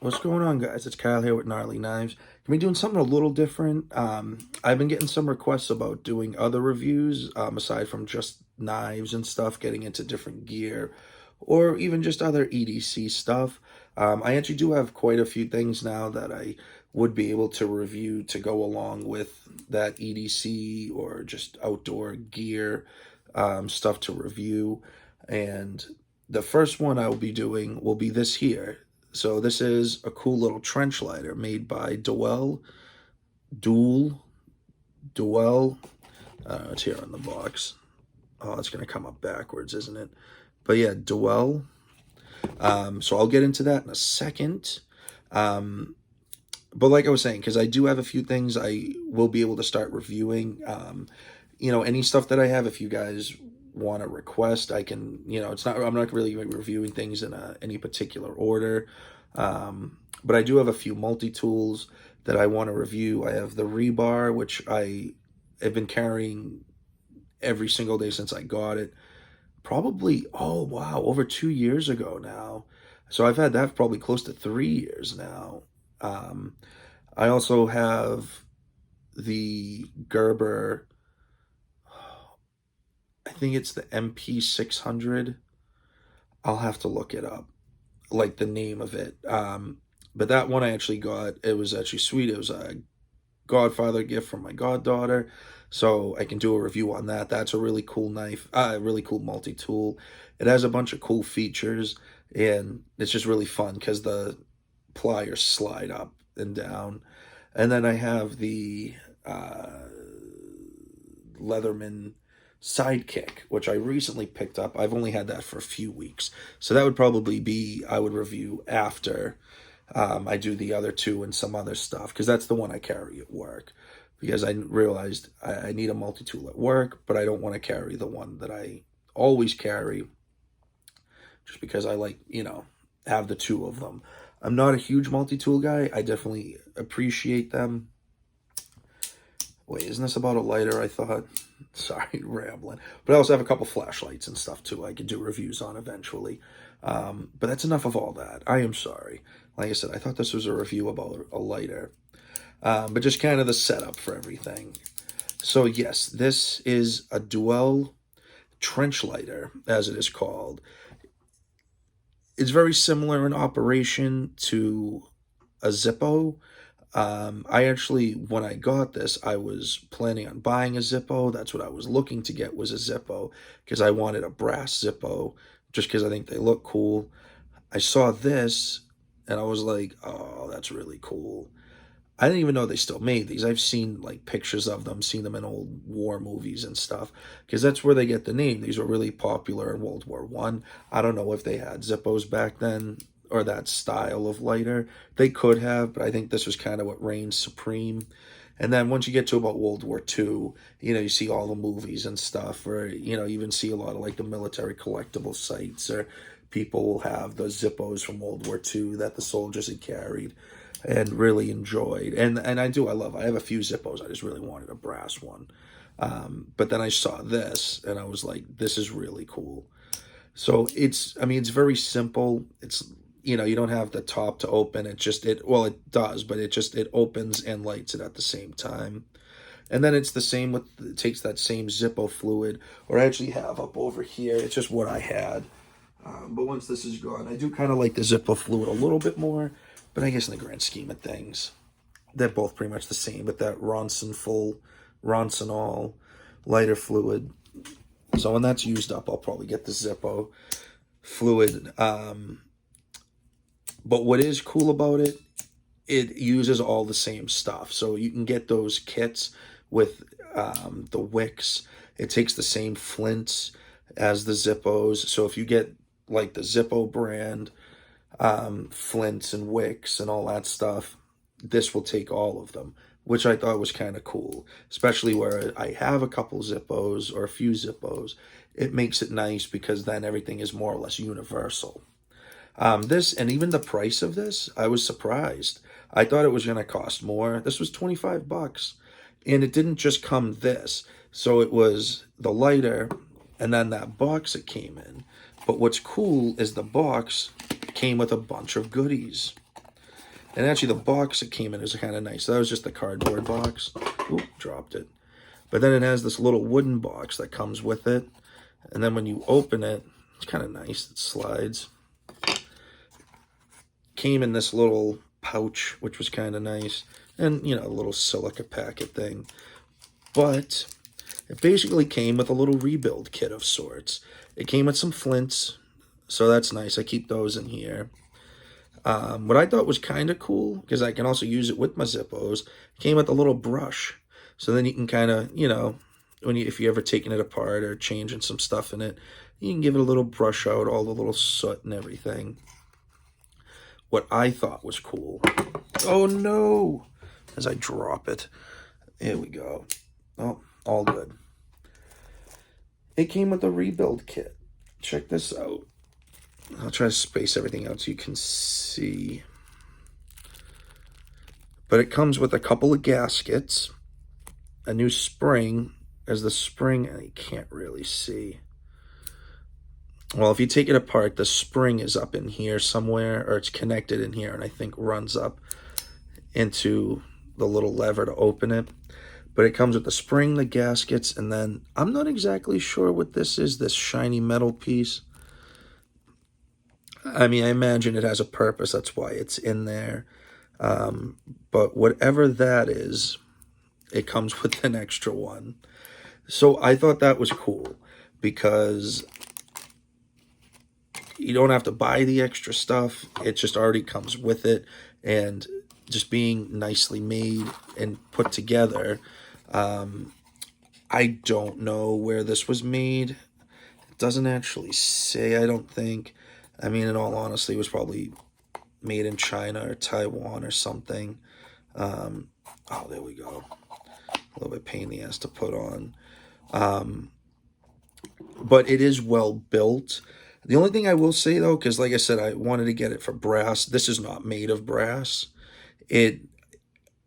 What's going on, guys? It's Kyle here with Gnarly Knives. Can we doing something a little different? I've been getting some requests about doing other reviews, aside from just knives and stuff, getting into different gear, or even just other EDC stuff. I actually do have quite a few things now that I would be able to review to go along with that EDC or just outdoor gear stuff to review. And the first one I will be doing will be this here. So this is a cool little trench lighter made by Dewell. Dewell. Dewell. It's here on the box. Oh, it's going to come up backwards, isn't it? But yeah, Dewell. So I'll get into that in a second. But like I was saying, because I do have a few things I will be able to start reviewing. Any stuff that I have, if you guys want to request, I can, I'm not really reviewing things in any particular order. But I do have a few multi-tools that I want to review. I have the rebar, which I have been carrying every single day since I got it. Probably, oh wow, over 2 years ago now. So I've had that for probably close to 3 years now. I also have the Gerber, I think it's the MP600. I'll have to look it up, like the name of it. But that one I actually got, it was actually sweet. It was a Godfather gift from my goddaughter. So I can do a review on that. That's a really cool knife, really cool multi-tool. It has a bunch of cool features, and it's just really fun because the pliers slide up and down. And then I have the Leatherman Sidekick, which I recently picked up. I've only had that for a few weeks. So that would probably be, I would review after I do the other two and some other stuff, because that's the one I carry at work. Because I realized I need a multi-tool at work, but I don't want to carry the one that I always carry, just because I like, have the two of them. I'm not a huge multi-tool guy. I definitely appreciate them. Wait, isn't this about a lighter, I thought? Sorry, rambling. But I also have a couple flashlights and stuff, too, I could do reviews on eventually. But that's enough of all that. I am sorry. Like I said, I thought this was a review about a lighter. But just kind of the setup for everything. So, yes, this is a Dewell trench lighter, as it is called. It's very similar in operation to a Zippo. I actually, when I got this, I was planning on buying a Zippo. That's what I was looking to get, was a Zippo, because I wanted a brass Zippo, just because I think they look cool. I saw this, and I was like, oh, that's really cool. I didn't even know they still made these. I've seen like pictures of them, seen them in old war movies and stuff, because that's where they get the name. These were really popular in World War One. I don't know if they had Zippos back then, or that style of lighter. They could have, but I think this was kind of what reigned supreme. And then once you get to about World War II, you see all the movies and stuff, or, you even see a lot of like the military collectible sites, or people will have the Zippos from World War II that the soldiers had carried and really enjoyed. And I have a few Zippos. I just really wanted a brass one. But then I saw this, and I was like, this is really cool. So it's very simple. It's, you don't have the top to open. It does, but it opens and lights it at the same time. And then it's the same it takes that same Zippo fluid, or I actually have up over here. It's just what I had. But once this is gone, I do kind of like the Zippo fluid a little bit more, but I guess in the grand scheme of things, they're both pretty much the same. But that Ronsonol lighter fluid. So when that's used up, I'll probably get the Zippo fluid. But what is cool about it, it uses all the same stuff. So you can get those kits with the wicks. It takes the same flints as the Zippos. So if you get like the Zippo brand, flints and wicks and all that stuff, this will take all of them, which I thought was kind of cool, especially where I have a couple Zippos or a few Zippos. It makes it nice because then everything is more or less universal. This, and even the price of this, I was surprised. I thought it was going to cost more. This was 25 bucks, and it didn't just come this. So it was the lighter and then that box it came in. But what's cool is the box came with a bunch of goodies. And actually, the box it came in is kind of nice. So that was just the cardboard box. Oop, dropped it. But then it has this little wooden box that comes with it. And then when you open it, it's kind of nice. It slides. Came in this little pouch, which was kind of nice. And, you know, a little silica packet thing. But it basically came with a little rebuild kit of sorts. It came with some flints. So that's nice. I keep those in here. What I thought was kind of cool, because I can also use it with my Zippos, came with a little brush. So then you can kind of, you know, if you ever taking it apart or changing some stuff in it, you can give it a little brush out, all the little soot and everything. What I thought was cool. Oh no! As I drop it. Here we go. Oh, all good. It came with a rebuild kit. Check this out. I'll try to space everything out so you can see. But it comes with a couple of gaskets, a new spring. As the spring, I can't really see. Well, if you take it apart, the spring is up in here somewhere, or it's connected in here, and I think runs up into the little lever to open it. But it comes with the spring, the gaskets, and then I'm not exactly sure what this is, this shiny metal piece. I mean, I imagine it has a purpose. That's why it's in there. But whatever that is, it comes with an extra one. So I thought that was cool because you don't have to buy the extra stuff. It just already comes with it. And just being nicely made and put together. I don't know where this was made. It doesn't actually say, I don't think. I mean, in all honesty, it was probably made in China or Taiwan or something. Oh, there we go. A little bit pain in the ass to put on. But it is well built. The only thing I will say, though, because like I said, I wanted to get it for brass. This is not made of brass. It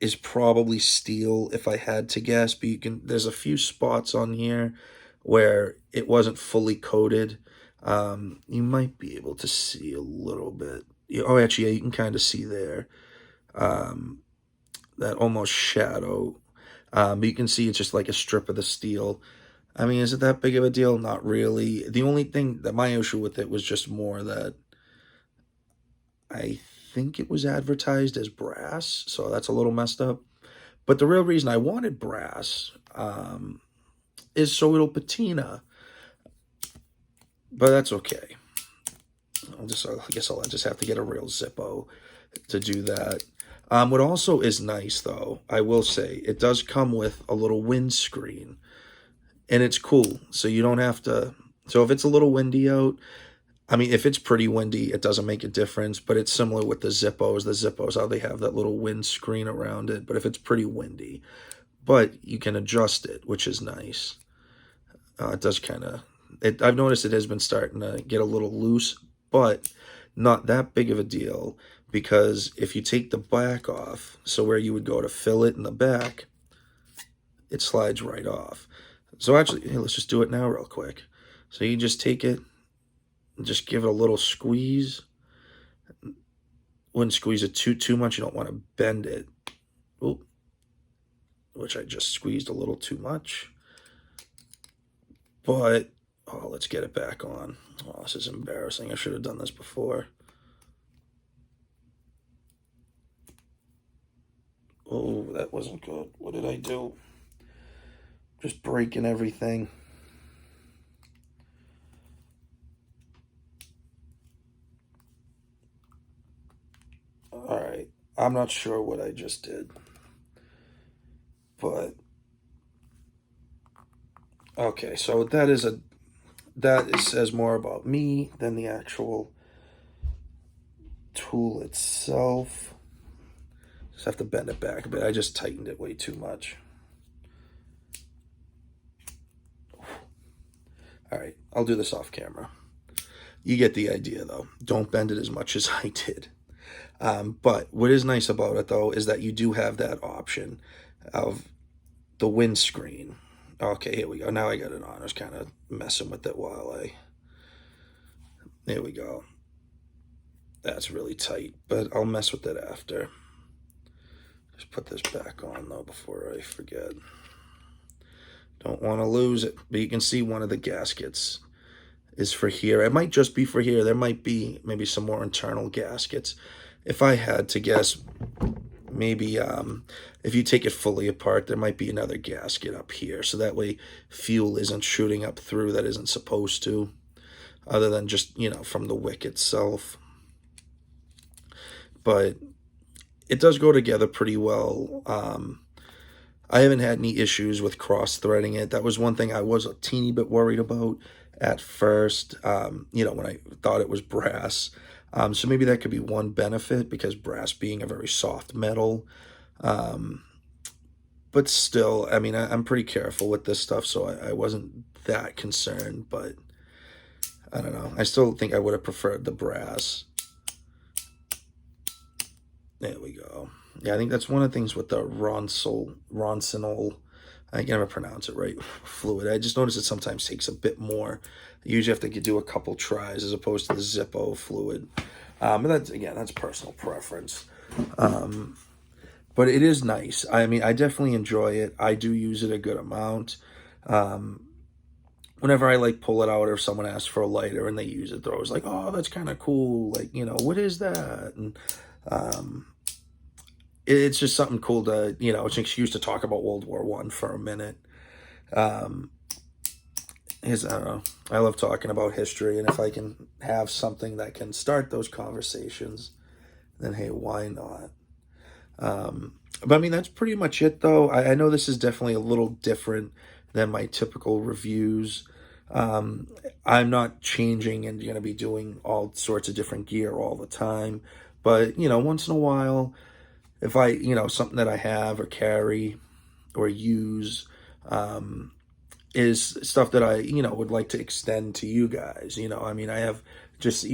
is probably steel if I had to guess. But there's a few spots on here where it wasn't fully coated. You might be able to see a little bit. Oh, actually, yeah, you can kind of see there. That almost shadow. But you can see it's just like a strip of the steel. I mean, is it that big of a deal? Not really. The only thing that my issue with it was just more that I think it was advertised as brass, so that's a little messed up. But the real reason I wanted brass is so it'll patina. But that's okay. I guess I'll just have to get a real Zippo to do that. What also is nice, though, I will say, it does come with a little windscreen. And it's cool, so you don't have to... So if it's a little windy out, I mean, if it's pretty windy, it doesn't make a difference, but it's similar with the Zippos. The Zippos, how they have that little windscreen around it, but if it's pretty windy. But you can adjust it, which is nice. It does kind of... I've noticed it has been starting to get a little loose, but not that big of a deal, because if you take the back off, so where you would go to fill it in the back, it slides right off. So actually, hey, let's just do it now real quick. So you just take it and just give it a little squeeze. Wouldn't squeeze it too much. You don't want to bend it. Oop. Which I just squeezed a little too much. But, oh, let's get it back on. Oh, this is embarrassing. I should have done this before. Oh, that wasn't good. What did I do? Just breaking everything. All right. I'm not sure what I just did. But okay, so that says more about me than the actual tool itself. Just have to bend it back a bit. I just tightened it way too much. All right, I'll do this off camera. You get the idea, though. Don't bend it as much as I did. But what is nice about it, though, is that you do have that option of the windscreen. Okay, here we go. Now I got it on. I was kind of messing with it while there we go. That's really tight, but I'll mess with it after. Just put this back on though before I forget. Don't want to lose it. But you can see one of the gaskets is for here. It might just be for here. There might be maybe some more internal gaskets. If I had to guess, maybe if you take it fully apart, there might be another gasket up here. So that way fuel isn't shooting up through that isn't supposed to, other than just, you know, from the wick itself. But it does go together pretty well. I haven't had any issues with cross-threading it. That was one thing I was a teeny bit worried about at first, you know, when I thought it was brass. So maybe that could be one benefit, because brass being a very soft metal. But still, I mean, I'm pretty careful with this stuff, so I wasn't that concerned. But I don't know. I still think I would have preferred the brass. There we go. Yeah, I think that's one of the things with the Roncinol, I can never pronounce it right, fluid. I just noticed it sometimes takes a bit more. You usually have to do a couple tries as opposed to the Zippo fluid. But that's, again, that's personal preference. But it is nice. I mean, I definitely enjoy it. I do use it a good amount. Whenever I like pull it out, or if someone asks for a lighter and they use it, they're always like, oh, that's kind of cool. Like, you know, what is that? And it's just something cool to, you know, it's an excuse to talk about World War I for a minute. I don't know. I love talking about history, and if I can have something that can start those conversations, then hey, why not? But I mean, that's pretty much it, though. I know this is definitely a little different than my typical reviews. I'm not changing and going to be doing all sorts of different gear all the time. But, you know, once in a while, if I, you know, something that I have or carry or use is stuff that I, you know, would like to extend to you guys. You know, I mean, I have just I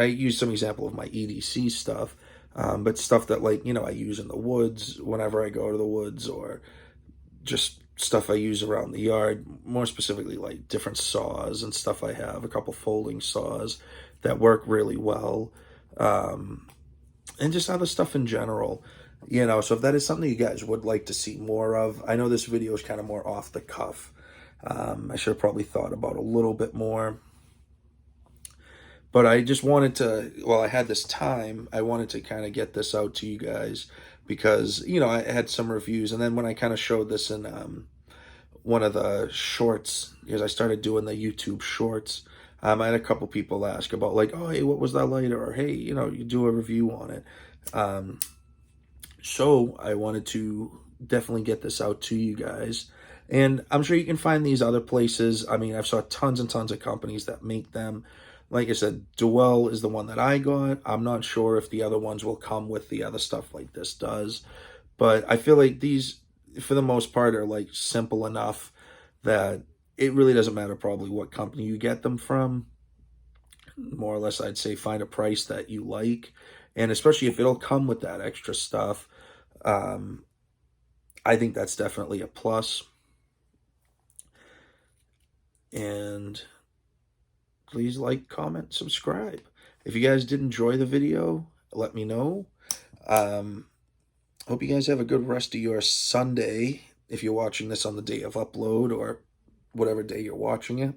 use some example of my EDC stuff, but stuff that, like, you know, I use in the woods whenever I go to the woods, or just stuff I use around the yard, more specifically like different saws and stuff. I have a couple folding saws that work really well, and just other stuff in general. You know, so if that is something you guys would like to see more of, I know this video is kind of more off the cuff. I should have probably thought about a little bit more. But I just wanted to, well, I had this time, I wanted to kind of get this out to you guys, because, you know, I had some reviews, and then when I kind of showed this in one of the shorts, because I started doing the YouTube shorts, I had a couple people ask about, like, oh, hey, what was that lighter? Or, hey, you know, you do a review on it. So I wanted to definitely get this out to you guys. And I'm sure you can find these other places. I mean, I've saw tons and tons of companies that make them. Like I said, Dewell is the one that I got. I'm not sure if the other ones will come with the other stuff like this does. But I feel like these, for the most part, are like simple enough that it really doesn't matter probably what company you get them from. More or less, I'd say find a price that you like. And especially if it'll come with that extra stuff, I think that's definitely a plus. And please like, comment, subscribe. If you guys did enjoy the video, let me know. Hope you guys have a good rest of your Sunday, if you're watching this on the day of upload, or whatever day you're watching it.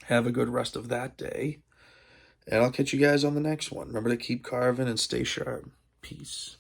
Have a good rest of that day. And I'll catch you guys on the next one. Remember to keep carving and stay sharp. Peace.